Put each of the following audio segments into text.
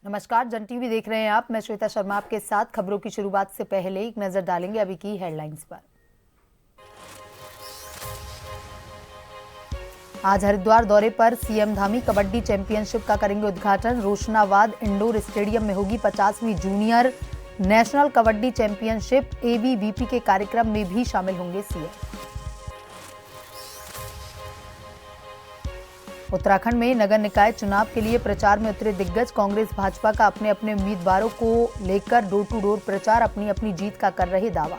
नमस्कार, जन टीवी देख रहे हैं आप। मैं श्वेता शर्मा आपके साथ। खबरों की शुरुआत से पहले एक नजर डालेंगे अभी की हेडलाइंस पर। आज हरिद्वार दौरे पर सीएम धामी कबड्डी चैंपियनशिप का करेंगे उद्घाटन। रोशनाबाद इंडोर स्टेडियम में होगी 50वीं junior national kabaddi championship. ABVP के कार्यक्रम में भी शामिल होंगे सीएम। उत्तराखंड में नगर निकाय चुनाव के लिए प्रचार में उतरे दिग्गज। कांग्रेस भाजपा का अपने अपने उम्मीदवारों को लेकर डोर टू डोर प्रचार, अपनी अपनी जीत का कर रहे दावा।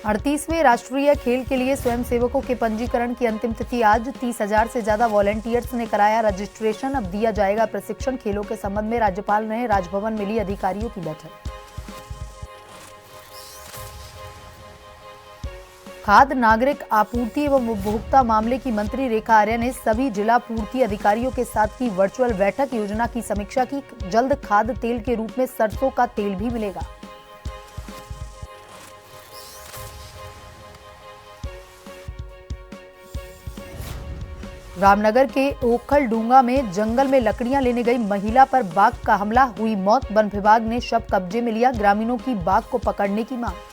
अड़तीसवें राष्ट्रीय खेल के लिए स्वयंसेवकों के पंजीकरण की अंतिम तिथि आज। 30,000 से ज्यादा वॉलंटियर्स ने कराया रजिस्ट्रेशन। अब दिया जाएगा प्रशिक्षण। खेलों के संबंध में राज्यपाल ने राजभवन में ली अधिकारियों की बैठक। खाद्य नागरिक आपूर्ति एवं उपभोक्ता मामले की मंत्री रेखा आर्या ने सभी जिला पूर्ति अधिकारियों के साथ की वर्चुअल बैठक। योजना की समीक्षा की। जल्द खाद्य तेल के रूप में सरसों का तेल भी मिलेगा। रामनगर के ओखलडूंगा में जंगल में लकड़ियां लेने गई महिला पर बाघ का हमला, हुई मौत। वन विभाग ने शव कब्जे में लिया। ग्रामीणों की बाघ को पकड़ने की मांग।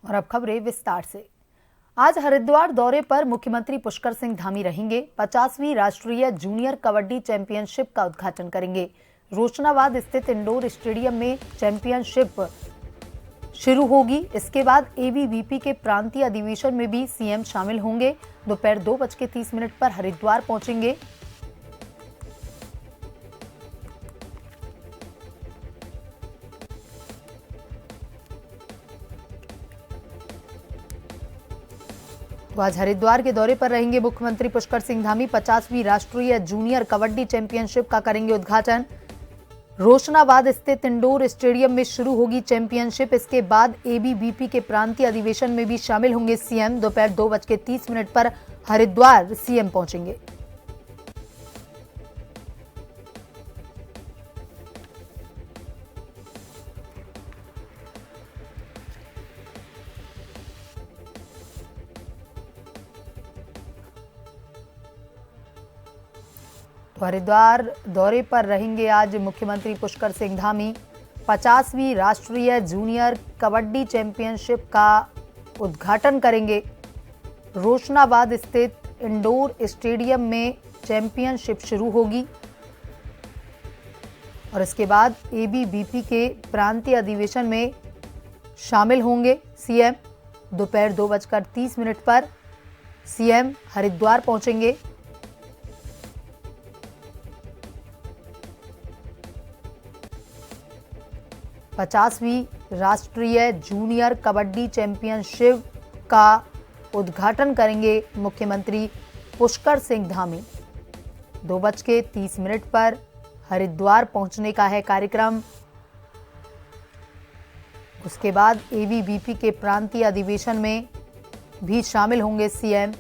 और अब खबरें विस्तार से। आज हरिद्वार दौरे पर मुख्यमंत्री पुष्कर सिंह धामी रहेंगे। 50वीं राष्ट्रीय जूनियर कबड्डी चैंपियनशिप का उद्घाटन करेंगे। रोशनाबाद स्थित इंडोर स्टेडियम में चैंपियनशिप शुरू होगी। इसके बाद एबीवीपी के प्रांतीय अधिवेशन में भी सीएम शामिल होंगे। दोपहर 2:30 पर हरिद्वार पहुंचेंगे। तो आज हरिद्वार के दौरे पर रहेंगे मुख्यमंत्री पुष्कर सिंह धामी। 50वीं राष्ट्रीय जूनियर कबड्डी चैंपियनशिप का करेंगे उद्घाटन। रोशनाबाद स्थित इंडोर स्टेडियम में शुरू होगी चैंपियनशिप। इसके बाद एबीवीपी के प्रांतीय अधिवेशन में भी शामिल होंगे सीएम। दोपहर 2:30 पर हरिद्वार सीएम पहुंचेंगे। तो हरिद्वार दौरे पर रहेंगे आज मुख्यमंत्री पुष्कर सिंह धामी। 50वीं राष्ट्रीय जूनियर कबड्डी चैंपियनशिप का उद्घाटन करेंगे। रोशनाबाद स्थित इंडोर स्टेडियम में चैंपियनशिप शुरू होगी और इसके बाद एबीवीपी के प्रांतीय अधिवेशन में शामिल होंगे सीएम। दोपहर 2:30 पर सीएम हरिद्वार पहुंचेंगे। पचासवीं राष्ट्रीय जूनियर कबड्डी चैंपियनशिप का उद्घाटन करेंगे मुख्यमंत्री पुष्कर सिंह धामी। 2:30 पर हरिद्वार पहुंचने का है कार्यक्रम। उसके बाद एबीवीपी के प्रांतीय अधिवेशन में भी शामिल होंगे सीएम।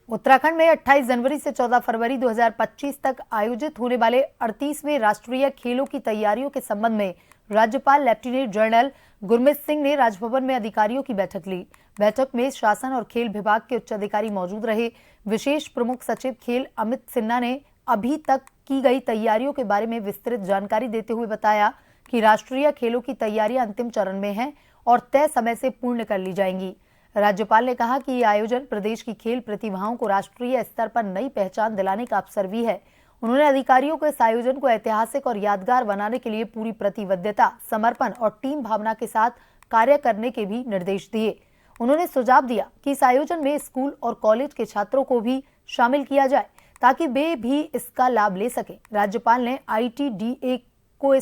उत्तराखंड में 28 जनवरी से 14 फरवरी 2025 तक आयोजित होने वाले 38वें राष्ट्रीय खेलों की तैयारियों के संबंध में राज्यपाल लेफ्टिनेंट जनरल गुरमीत सिंह ने राजभवन में अधिकारियों की बैठक ली। बैठक में शासन और खेल विभाग के उच्च अधिकारी मौजूद रहे। विशेष प्रमुख सचिव खेल अमित सिन्हा ने अभी तक की गई तैयारियों के बारे में विस्तृत जानकारी देते हुए बताया कि राष्ट्रीय खेलों की तैयारियां अंतिम चरण में हैं और तय समय से पूर्ण कर ली जाएंगी। राज्यपाल ने कहा कि यह आयोजन प्रदेश की खेल प्रतिभाओं को राष्ट्रीय स्तर पर नई पहचान दिलाने का अवसर भी है। उन्होंने अधिकारियों को इस आयोजन को ऐतिहासिक और यादगार बनाने के लिए पूरी प्रतिबद्धता, समर्पण और टीम भावना के साथ कार्य करने के भी निर्देश दिए। उन्होंने सुझाव दिया कि इस आयोजन में स्कूल और कॉलेज के छात्रों को भी शामिल किया जाए ताकि वे भी इसका लाभ ले सकें। राज्यपाल ने आईटीडीए को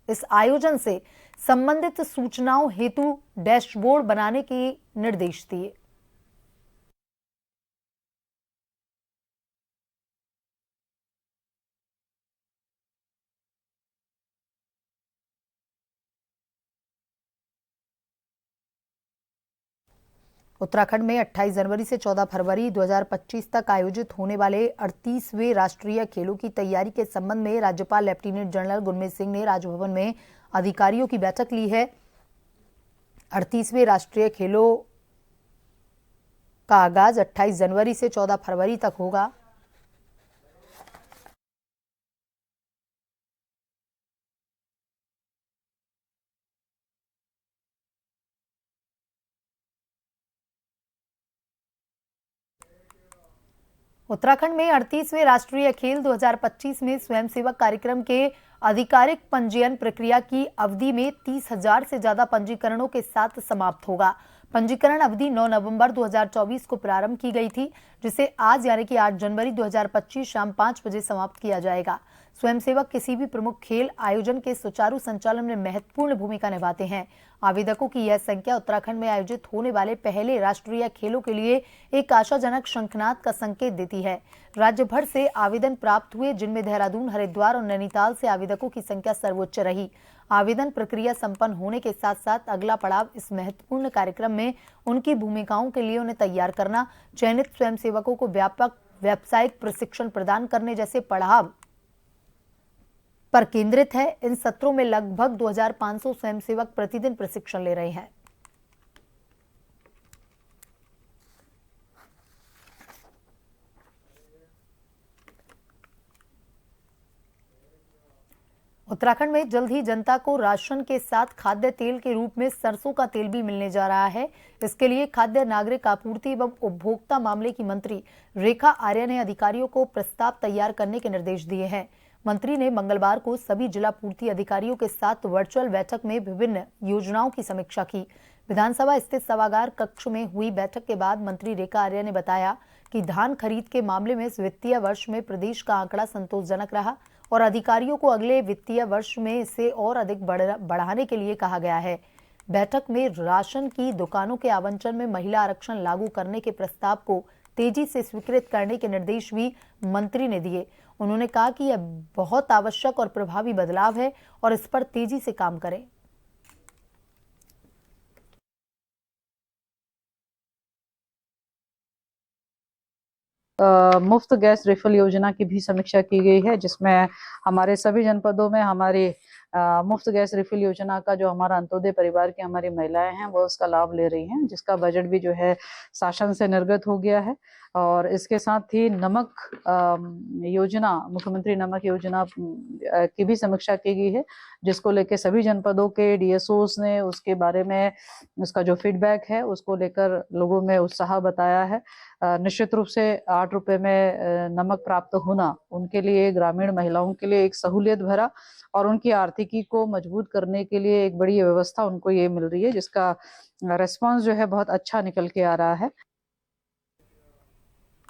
इस आयोजन से संबंधित सूचनाओं हेतु डैशबोर्ड बनाने के निर्देश दिए। उत्तराखंड में 28 जनवरी से 14 फरवरी 2025 तक आयोजित होने वाले 38वें राष्ट्रीय खेलों की तैयारी के संबंध में राज्यपाल लेफ्टिनेंट जनरल गुरमीत सिंह ने राजभवन में अधिकारियों की बैठक ली है। 38वें राष्ट्रीय खेलों का आगाज 28 जनवरी से 14 फरवरी तक होगा। उत्तराखंड में 38वें राष्ट्रीय खेल 2025 में स्वयंसेवक कार्यक्रम के आधिकारिक पंजीयन प्रक्रिया की अवधि में 30,000 से ज्यादा पंजीकरणों के साथ समाप्त होगा। पंजीकरण अवधि 9 नवंबर 2024 को प्रारंभ की गई थी, जिसे आज यानी कि 8 जनवरी 2025 शाम 5 बजे समाप्त किया जाएगा। स्वयंसेवक किसी भी प्रमुख खेल आयोजन के सुचारू संचालन में महत्वपूर्ण भूमिका निभाते हैं। आवेदकों की यह संख्या उत्तराखंड में आयोजित होने वाले पहले राष्ट्रीय खेलों के लिए एक आशाजनक शंखनाद का संकेत देती है। राज्य भर से आवेदन प्राप्त हुए, जिनमें देहरादून, हरिद्वार और नैनीताल से आवेदकों की संख्या सर्वोच्च रही। आवेदन प्रक्रिया संपन्न होने के साथ साथ अगला पड़ाव इस महत्वपूर्ण कार्यक्रम में उनकी भूमिकाओं के लिए उन्हें तैयार करना, चयनित स्वयंसेवकों को व्यापक व्यावसायिक प्रशिक्षण प्रदान करने जैसे पड़ाव पर केंद्रित है। इन सत्रों में लगभग 2500 स्वयंसेवक प्रतिदिन प्रशिक्षण ले रहे हैं। उत्तराखंड में जल्द ही जनता को राशन के साथ खाद्य तेल के रूप में सरसों का तेल भी मिलने जा रहा है। इसके लिए खाद्य नागरिक आपूर्ति एवं उपभोक्ता मामले की मंत्री रेखा आर्या ने अधिकारियों को प्रस्ताव तैयार करने के निर्देश दिए हैं। मंत्री ने मंगलवार को सभी जिला पूर्ति अधिकारियों के साथ वर्चुअल बैठक में विभिन्न योजनाओं की समीक्षा की। विधानसभा स्थित सभागार कक्ष में हुई बैठक के बाद मंत्री रेखा आर्या ने बताया कि धान खरीद के मामले में इस वित्तीय वर्ष में प्रदेश का आंकड़ा संतोषजनक रहा और अधिकारियों को अगले वित्तीय वर्ष में इसे और अधिक बढ़ाने के लिए कहा गया है। बैठक में राशन की दुकानों के आवंटन में महिला आरक्षण लागू करने के प्रस्ताव को तेजी से स्वीकृत करने के निर्देश भी मंत्री ने दिए। उन्होंने कहा कि यह बहुत आवश्यक और प्रभावी बदलाव है और इस पर तेजी से काम करें। मुफ्त गैस रिफिल योजना की भी समीक्षा की गई है, जिसमें हमारे सभी जनपदों में हमारी मुफ्त गैस रिफिल योजना का जो हमारा अंत्योदय परिवार की हमारी महिलाएं हैं वो उसका लाभ ले रही हैं, जिसका बजट भी जो है शासन से निर्गत हो गया है। और इसके साथ ही नमक योजना, मुख्यमंत्री नमक योजना की भी समीक्षा की गई है, जिसको लेकर सभी जनपदों के डीएसओस ने उसके बारे में उसका जो फीडबैक है उसको लेकर लोगों में उत्साह बताया है। निश्चित रूप से 8 रुपए में नमक प्राप्त होना उनके लिए, ग्रामीण महिलाओं के लिए एक सहूलियत भरा और उनकी आर्थिकी को मजबूत करने के लिए एक बड़ी व्यवस्था उनको ये मिल रही है, जिसका रेस्पॉन्स जो है बहुत अच्छा निकल के आ रहा है।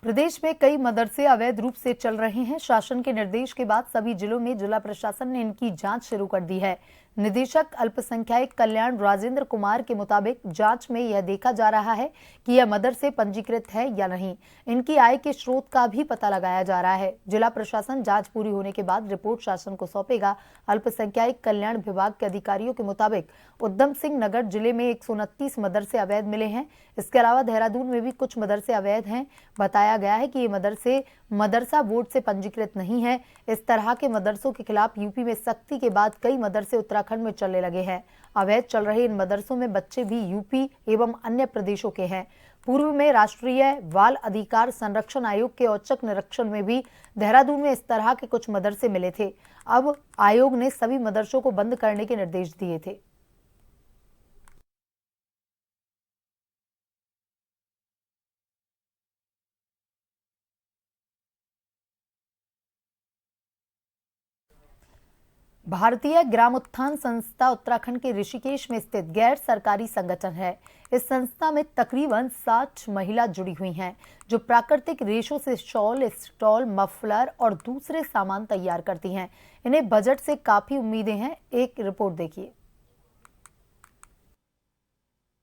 प्रदेश में कई मदरसे अवैध रूप से चल रहे हैं। शासन के निर्देश के बाद सभी जिलों में जिला प्रशासन ने इनकी जांच शुरू कर दी है। निदेशक अल्पसंख्यक कल्याण राजेंद्र कुमार के मुताबिक जांच में यह देखा जा रहा है कि यह मदरसे पंजीकृत है या नहीं। इनकी आय के स्रोत का भी पता लगाया जा रहा है। जिला प्रशासन जांच पूरी होने के बाद रिपोर्ट शासन को सौंपेगा। अल्पसंख्यक कल्याण विभाग के अधिकारियों के मुताबिक उधम सिंह नगर जिले में 129 मदरसे अवैध मिले हैं। इसके अलावा देहरादून में भी कुछ मदरसे अवैध हैं। बताया गया है कि ये मदरसे मदरसा बोर्ड से पंजीकृत नहीं है। इस तरह के मदरसों के खिलाफ यूपी में सख्ती के बाद कई मदरसे उत्तराखंड में चलने लगे हैं। अवैध चल रहे इन मदरसों में बच्चे भी यूपी एवं अन्य प्रदेशों के हैं। पूर्व में राष्ट्रीय बाल अधिकार संरक्षण आयोग के औचक निरीक्षण में भी देहरादून में इस तरह के कुछ मदरसे मिले थे। अब आयोग ने सभी मदरसों को बंद करने के निर्देश दिए थे। भारतीय ग्रामोत्थान संस्था उत्तराखंड के ऋषिकेश में स्थित गैर सरकारी संगठन है। इस संस्था में तकरीबन 60 महिला जुड़ी हुई हैं, जो प्राकृतिक रेशों से शॉल, स्टॉल, मफलर और दूसरे सामान तैयार करती हैं। इन्हें बजट से काफी उम्मीदें हैं। एक रिपोर्ट देखिए।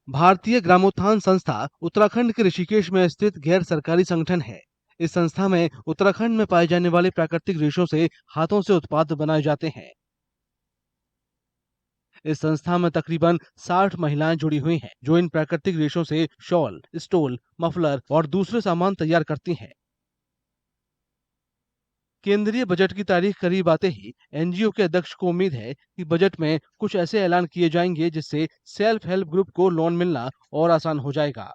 भारतीय ग्रामोत्थान संस्था उत्तराखंड के ऋषिकेश में स्थित गैर सरकारी संगठन है। इस संस्था में उत्तराखंड में पाए जाने वाले प्राकृतिक रेशों से हाथों से उत्पाद बनाए जाते हैं। इस संस्था में तकरीबन 60 महिलाएं जुड़ी हुई हैं, जो इन प्राकृतिक रेशों से शॉल, स्टोल, मफलर और दूसरे सामान तैयार करती हैं। केंद्रीय बजट की तारीख करीब आते ही एनजीओ के अध्यक्ष को उम्मीद है कि बजट में कुछ ऐसे ऐलान किए जाएंगे जिससे सेल्फ हेल्प ग्रुप को लोन मिलना और आसान हो जाएगा।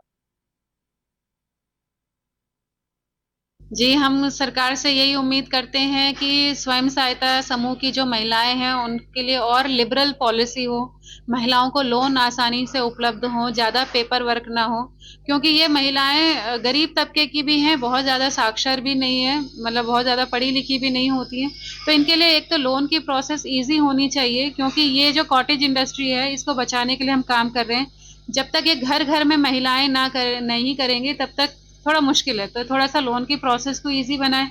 जी, हम सरकार से यही उम्मीद करते हैं कि स्वयं सहायता समूह की जो महिलाएं हैं उनके लिए और लिबरल पॉलिसी हो, महिलाओं को लोन आसानी से उपलब्ध हो, ज़्यादा पेपर वर्क ना हो, क्योंकि ये महिलाएं गरीब तबके की भी हैं, बहुत ज़्यादा साक्षर भी नहीं है, मतलब बहुत ज़्यादा पढ़ी लिखी भी नहीं होती हैं। तो इनके लिए एक तो लोन की प्रोसेस ईजी होनी चाहिए, क्योंकि ये जो कॉटेज इंडस्ट्री है इसको बचाने के लिए हम काम कर रहे हैं। जब तक ये घर घर में महिलाएं नहीं करेंगे तब तक थोड़ा मुश्किल है, तो थोड़ा सा लोन की प्रोसेस को इजी बनाए।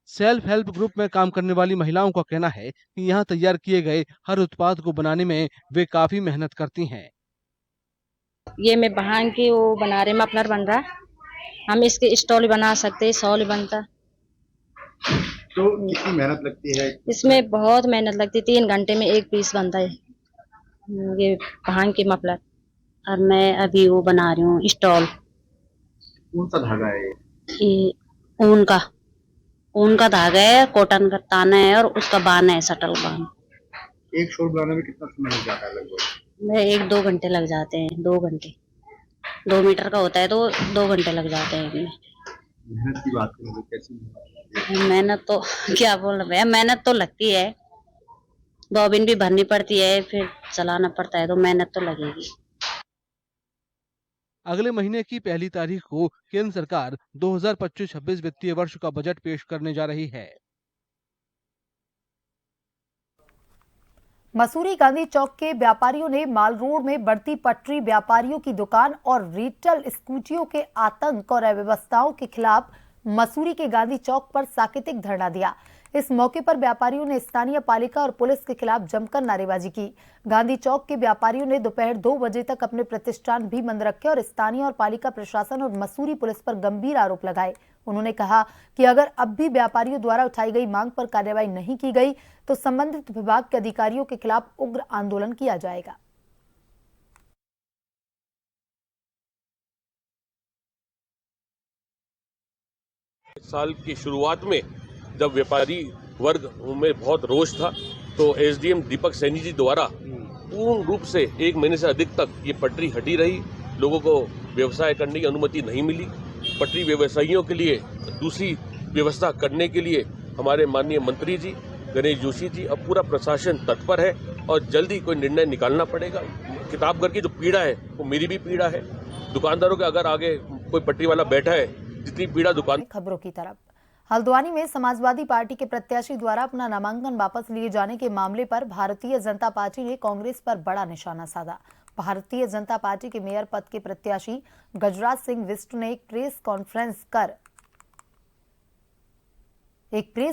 सेल्फ हेल्प ग्रुप में काम करने वाली महिलाओं का कहना है कि यहाँ तैयार किए गए हर उत्पाद को बनाने में वे काफी मेहनत करती हैं। ये मैं भांग की वो बना रहे, मफलर बन रहा है, हम इसके स्टॉल बना सकते, शॉल बनता। तो कितनी मेहनत लगती है इसमें? बहुत मेहनत लगती, 3 घंटे में एक पीस बनता है ये भांग की मफलर। और मैं अभी वो बना रही हूँ स्टॉल। कौन सा धागा है ये ऊन का धागा है, कॉटन का ताना है और उसका बान है, शटल बान। एक शॉल बनाने में कितना समय लग जाता है लगभग? मैं 1-2 घंटे लग जाते हैं, 2 घंटे। 2 मीटर का होता है तो 2 घंटे लग जाते हैं इनमें। मेहनत की बात करें तो कैसी मेहनत तो क्या बोल रहे हैं, मेहनत तो लगती है, बॉबिन भी भरनी पड़ती है, फिर चलाना पड़ता है, तो मेहनत तो लगेगी। अगले महीने की 1 तारीख को केंद्र सरकार 2025-26 वित्तीय वर्ष का बजट पेश करने जा रही है। मसूरी गांधी चौक के व्यापारियों ने माल रोड में बढ़ती पटरी व्यापारियों की दुकान और रिटेल स्कूटियों के आतंक और अव्यवस्थाओं के खिलाफ मसूरी के गांधी चौक पर साकेतिक धरना दिया। इस मौके पर व्यापारियों ने स्थानीय पालिका और पुलिस के खिलाफ जमकर नारेबाजी की। गांधी चौक के व्यापारियों ने दोपहर 2 बजे तक अपने प्रतिष्ठान भी बंद रखे और स्थानीय और पालिका प्रशासन और मसूरी पुलिस पर गंभीर आरोप लगाए। उन्होंने कहा कि अगर अब भी व्यापारियों द्वारा उठाई गई मांग पर कार्रवाई नहीं की गई तो संबंधित विभाग के अधिकारियों के खिलाफ उग्र आंदोलन किया जाएगा। साल की शुरुआत में जब व्यापारी वर्ग में बहुत रोष था तो एसडीएम दीपक सैनी जी द्वारा पूर्ण रूप से 1 महीने से अधिक तक ये पटरी हटी रही, लोगों को व्यवसाय करने की अनुमति नहीं मिली। पटरी व्यवसायियों के लिए दूसरी व्यवस्था करने के लिए हमारे माननीय मंत्री जी गणेश जोशी जी और पूरा प्रशासन तत्पर है और जल्दी कोई निर्णय निकालना पड़ेगा। किताबघर की जो पीड़ा है वो मेरी भी पीड़ा है, दुकानदारों के अगर आगे कोई पटरी वाला बैठा है जितनी पीड़ा दुकान। खबरों की तरफ, हल्द्वानी में समाजवादी पार्टी के प्रत्याशी द्वारा अपना नामांकन वापस लिए जाने के मामले पर भारतीय जनता पार्टी ने कांग्रेस पर बड़ा निशाना साधा। भारतीय जनता पार्टी के मेयर पद के प्रत्याशी गजराज सिंह बिष्ट ने एक प्रेस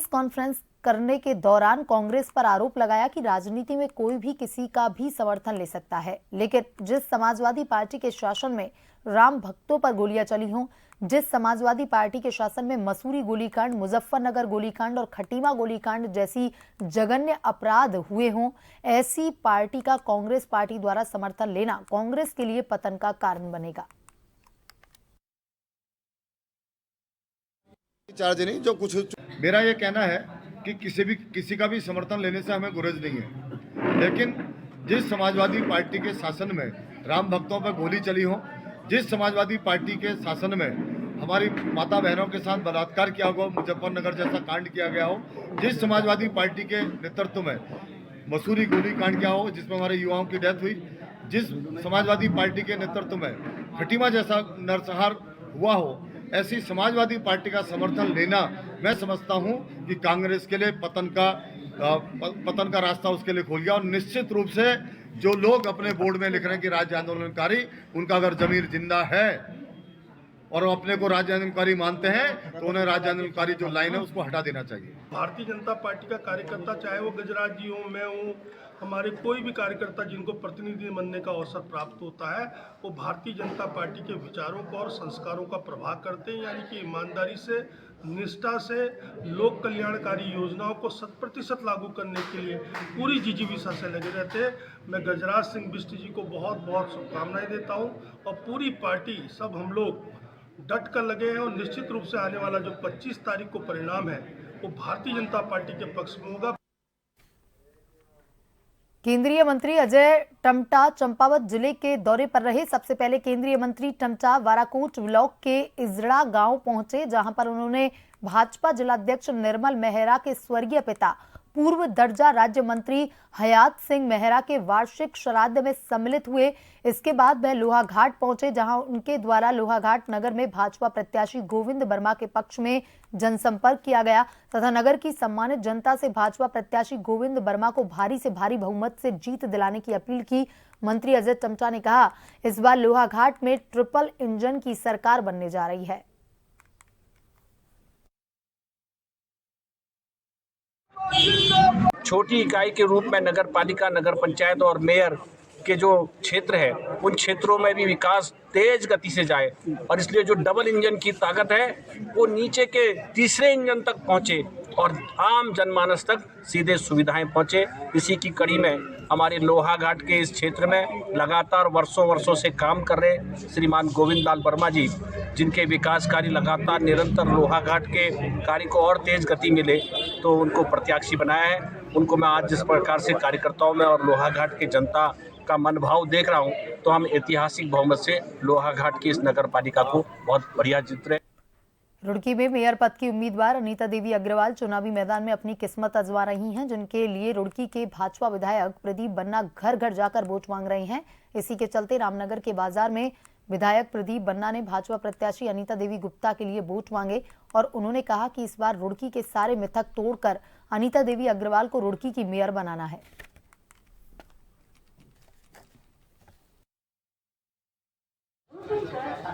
कॉन्फ्रेंस करने के दौरान कांग्रेस पर आरोप लगाया कि राजनीति में कोई भी किसी का भी समर्थन ले सकता है, लेकिन जिस समाजवादी पार्टी के शासन में राम भक्तों पर गोलियां चली हों, जिस समाजवादी पार्टी के शासन में मसूरी गोलीकांड, मुजफ्फरनगर गोलीकांड और खटीमा गोलीकांड जैसी जघन्य अपराध हुए हों, ऐसी पार्टी का कांग्रेस पार्टी द्वारा समर्थन लेना कांग्रेस के लिए पतन का कारण बनेगा। चार्ज नहीं, जो कुछ मेरा ये कहना है कि किसी का भी समर्थन लेने से हमें गुरेज नहीं है, लेकिन जिस समाजवादी पार्टी के शासन में राम भक्तों पर गोली चली हो, जिस समाजवादी पार्टी के शासन में हमारी माता बहनों के साथ बलात्कार किया हुआ, मुजफ्फरनगर जैसा कांड किया गया हो, जिस समाजवादी पार्टी के नेतृत्व में मसूरी गोली कांड किया हो जिसमें हमारे युवाओं की डेथ हुई, जिस समाजवादी पार्टी के नेतृत्व में खटीमा जैसा नरसंहार हुआ हो, ऐसी समाजवादी पार्टी का समर्थन लेना मैं समझता हूं कि कांग्रेस के लिए पतन का रास्ता उसके लिए खोल गया। और निश्चित रूप से जो लोग अपने बोर्ड में लिख रहे हैं कि राज्य आंदोलनकारी, उनका अगर जमीर जिंदा है और अपने को राज्य आंदोलनकारी मानते हैं तो उन्हें राज्य आंदोलनकारी जो लाइन है उसको हटा देना चाहिए। भारतीय जनता पार्टी का कार्यकर्ता, चाहे वो गजराज जी हो, मैं हूँ, हमारे कोई भी कार्यकर्ता जिनको प्रतिनिधि बनने का अवसर प्राप्त होता है, वो भारतीय जनता पार्टी के विचारों को और संस्कारों का प्रभाव करते हैं, यानी कि ईमानदारी से, निष्ठा से लोक कल्याणकारी योजनाओं को 100% लागू करने के लिए पूरी जिजीविषा से लगे रहते हैं। मैं गजराज सिंह बिष्ट जी को बहुत बहुत शुभकामनाएं देता हूं और पूरी पार्टी सब हम लोग डट कर लगे हैं और निश्चित रूप से आने वाला जो 25 तारीख को परिणाम है वो भारतीय जनता पार्टी के पक्ष में होगा। केंद्रीय मंत्री अजय टम्टा चंपावत जिले के दौरे पर रहे। सबसे पहले केंद्रीय मंत्री टम्टा वाराकोट ब्लॉक के इजड़ा गांव पहुंचे, जहां पर उन्होंने भाजपा जिलाध्यक्ष निर्मल मेहरा के स्वर्गीय पिता पूर्व दर्जा राज्य मंत्री हयात सिंह मेहरा के वार्षिक श्राद्ध में सम्मिलित हुए। इसके बाद वह लोहाघाट पहुंचे, जहां उनके द्वारा लोहाघाट नगर में भाजपा प्रत्याशी गोविंद वर्मा के पक्ष में जनसंपर्क किया गया तथा नगर की सम्मानित जनता से भाजपा प्रत्याशी गोविंद वर्मा को भारी से भारी बहुमत से जीत दिलाने की अपील की। मंत्री अजय टम्टा ने कहा, इस बार लोहाघाट में ट्रिपल इंजन की सरकार बनने जा रही है। छोटी इकाई के रूप में नगर पालिका, नगर पंचायत और मेयर के जो क्षेत्र है उन क्षेत्रों में भी विकास तेज गति से जाए और इसलिए जो डबल इंजन की ताकत है वो नीचे के तीसरे इंजन तक पहुंचे और आम जनमानस तक सीधे सुविधाएं पहुंचे। इसी की कड़ी में हमारे लोहाघाट के इस क्षेत्र में लगातार वर्षों से काम कर रहे श्रीमान गोविंद लाल वर्मा जी, जिनके विकास कार्य लगातार निरंतर लोहाघाट के कार्य को और तेज गति मिले, तो उनको प्रत्याशी बनाया है। उनको मैं आज जिस प्रकार से कार्यकर्ताओं में और लोहाघाट के जनता का मनोभाव देख रहा हूं, तो हम ऐतिहासिक बहुमत से लोहाघाट की इस नगर पालिका को बहुत बढ़िया जीत रहे। रुड़की में मेयर पद की उम्मीदवार अनीता देवी अग्रवाल चुनावी मैदान में अपनी किस्मत आजमा रही हैं, जिनके लिए रुड़की के भाजपा विधायक प्रदीप बन्ना घर घर जाकर वोट मांग रहे हैं। इसी के चलते रामनगर के बाजार में विधायक प्रदीप बन्ना ने भाजपा प्रत्याशी अनीता देवी गुप्ता के लिए वोट मांगे और उन्होंने कहा कि इस बार रुड़की के सारे मिथक तोड़कर अनीता देवी अग्रवाल को रुड़की की मेयर बनाना है।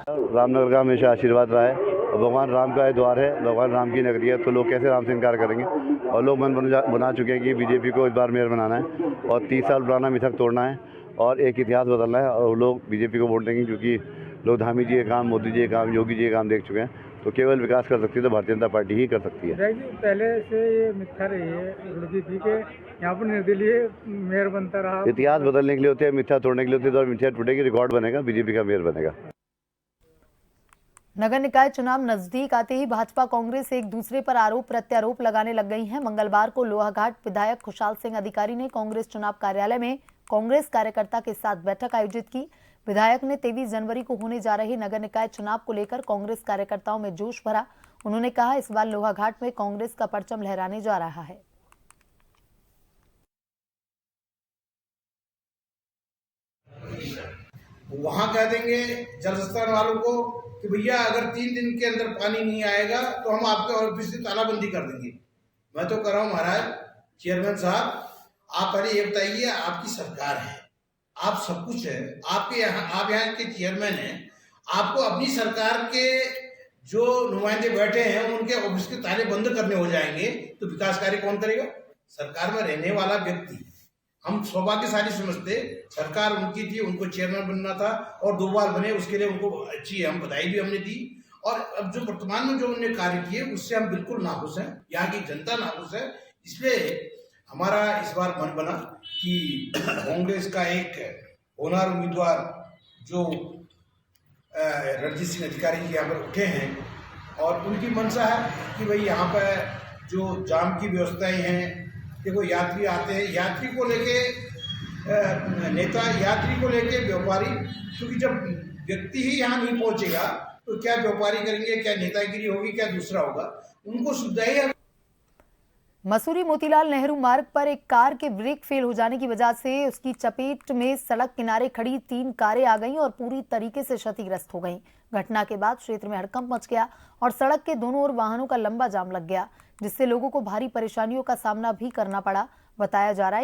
रामनगर का हमेशा आशीर्वाद रहा है और भगवान राम का द्वार है, भगवान राम की नगरी है, तो लोग कैसे राम से इनकार करेंगे। और लोग मन बना चुके हैं कि बीजेपी को इस बार मेयर बनाना है और 30 साल पुराना मिथक तोड़ना है और एक इतिहास बदलना है और लोग बीजेपी को वोट देंगे, क्योंकि लोग धामी जी के काम, मोदी जी के काम, योगी जी के काम देख चुके हैं। तो केवल विकास कर सकती है तो भारतीय जनता पार्टी ही कर सकती है। पहले से ये मिथ्या रही है रुड़की की के यहाँ पर निर्दलीय मेयर बनता रहा। इतिहास बदलने के लिए होते हैं, मिथ्या तोड़ने के लिए होते हैं। तो मिथ्या टूटेगी, रिकॉर्ड बनेगा, बीजेपी का मेयर बनेगा। नगर निकाय चुनाव नजदीक आते ही भाजपा कांग्रेस एक दूसरे पर आरोप प्रत्यारोप लगाने लग गई हैं। मंगलवार को लोहाघाट विधायक खुशहाल सिंह अधिकारी ने कांग्रेस चुनाव कार्यालय में कांग्रेस कार्यकर्ता के साथ बैठक आयोजित की। विधायक ने 23 जनवरी को होने जा रहे नगर निकाय चुनाव को लेकर कांग्रेस कार्यकर्ताओं में जोश भरा। उन्होंने कहा, इस बार लोहाघाट में कांग्रेस का परचम लहराने जा रहा है। वहां कह देंगे जल संस्थान वालों को कि भैया अगर 3 दिन के अंदर पानी नहीं आएगा तो हम आपके ऑफिस की तालाबंदी कर देंगे। मैं तो कर रहा हूं महाराज, चेयरमैन साहब, आप पहले ये बताइए, आपकी सरकार है, आप सब कुछ है, आप यहाँ के चेयरमैन हैं, आपको अपनी सरकार के जो नुमाइंदे बैठे हैं उनके ऑफिस के ताले बंद करने हो जाएंगे तो विकास कार्य कौन करेगा? सरकार में रहने वाला व्यक्ति। हम सौभाग्यशाली समझते, सरकार उनकी थी, उनको चेयरमैन बनना था और 2 बार बने, उसके लिए उनको अच्छी हम बधाई भी हमने दी। और अब जो वर्तमान में जो उन्होंने कार्य किए उससे हम बिल्कुल नाखुश हैं, यहाँ की जनता नाखुश है। इसलिए हमारा इस बार मन बना कि कांग्रेस का एक होनहार उम्मीदवार जो रणजीत सिंह अधिकारी जी यहाँ पर उठे हैं और उनकी मंशा है कि भाई यहाँ पर जो जाम की व्यवस्थाएं हैं, देखो यात्री आते हैं, यात्री को लेके नेता, यात्री को लेके व्यापारी, क्योंकि जब व्यक्ति ही यहाँ नहीं पहुंचेगा तो क्या व्यापारी करेंगे, क्या नेतागिरी होगी, क्या दूसरा होगा, उनको सुविधाएं। मसूरी मोतीलाल नेहरू मार्ग पर एक कार के ब्रेक फेल हो जाने की वजह से उसकी चपेट में सड़क किनारे खड़ी 3 कारें आ गईं और पूरी तरीके से क्षतिग्रस्त हो गईं। घटना के बाद क्षेत्र में हड़कंप मच गया और सड़क के दोनों ओर वाहनों का लंबा जाम लग गया, जिससे लोगों को भारी परेशानियों का सामना भी करना पड़ा। बताया जा रहा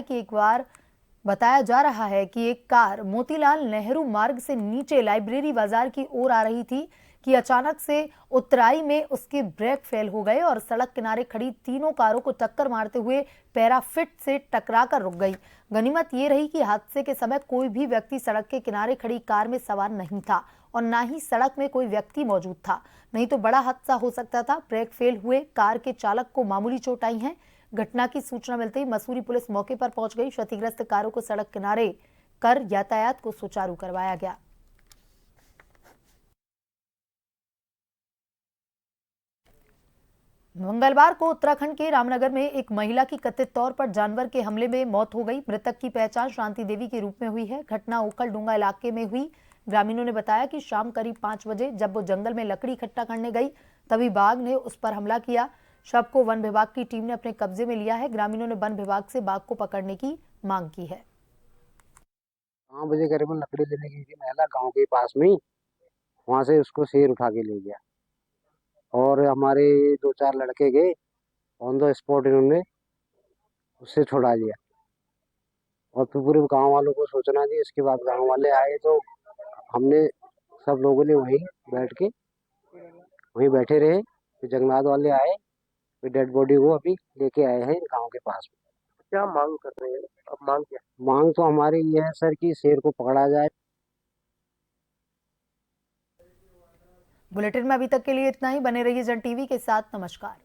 है कि एक कार मोतीलाल नेहरू मार्ग से नीचे लाइब्रेरी बाजार की ओर आ रही थी कि अचानक से उतराई में उसके ब्रेक फेल हो गए और सड़क किनारे खड़ी 3 कारों को टक्कर मारते हुए पैराफिट से टकराकर रुक गई। गनीमत ये रही कि हादसे के समय कोई भी व्यक्ति सड़क के किनारे खड़ी कार में सवार नहीं था और ना ही सड़क में कोई व्यक्ति मौजूद था, नहीं तो बड़ा हादसा हो सकता था। ब्रेक फेल हुए कार के चालक को मामूली चोट आई है। घटना की सूचना मिलते ही मसूरी पुलिस मौके पर पहुंच गई। क्षतिग्रस्त कारों को सड़क किनारे कर यातायात को सुचारू करवाया गया। मंगलवार को उत्तराखंड के रामनगर में एक महिला की कथित तौर पर जानवर के हमले में मौत हो गई। मृतक की पहचान शांति देवी के रूप में हुई है। घटना ओखल डूंगा इलाके में हुई। ग्रामीणों ने बताया कि शाम करीब 5 बजे जब वो जंगल में लकड़ी इकट्ठा करने गई, तभी बाघ ने उस पर हमला किया। शव को वन विभाग की टीम ने अपने कब्जे में लिया है। ग्रामीणों ने वन विभाग से बाघ को पकड़ने की मांग की है। 5 बजे करीबन लकड़ी लेने गई थी महिला गांव के पास में ही, वहां से उसको शेर उठा के ले गया और हमारे 2-4 लड़के गए, ऑन द स्पॉट इन्होंने उससे छुड़ा लिया और फिर पूरे गांव वालों को सूचना दी। इसके बाद गांव वाले आए तो हमने सब लोगों ने वहीं बैठे रहे। फिर जंगलात वाले आए, फिर डेड बॉडी को अभी लेके आए हैं गांव के पास में। क्या मांग कर रहे हैं? अब मांग क्या? मांग तो हमारी ये है सर कि शेर को पकड़ा जाए। बुलेटिन में अभी तक के लिए इतना ही। बने रहिए जन टीवी के साथ। नमस्कार।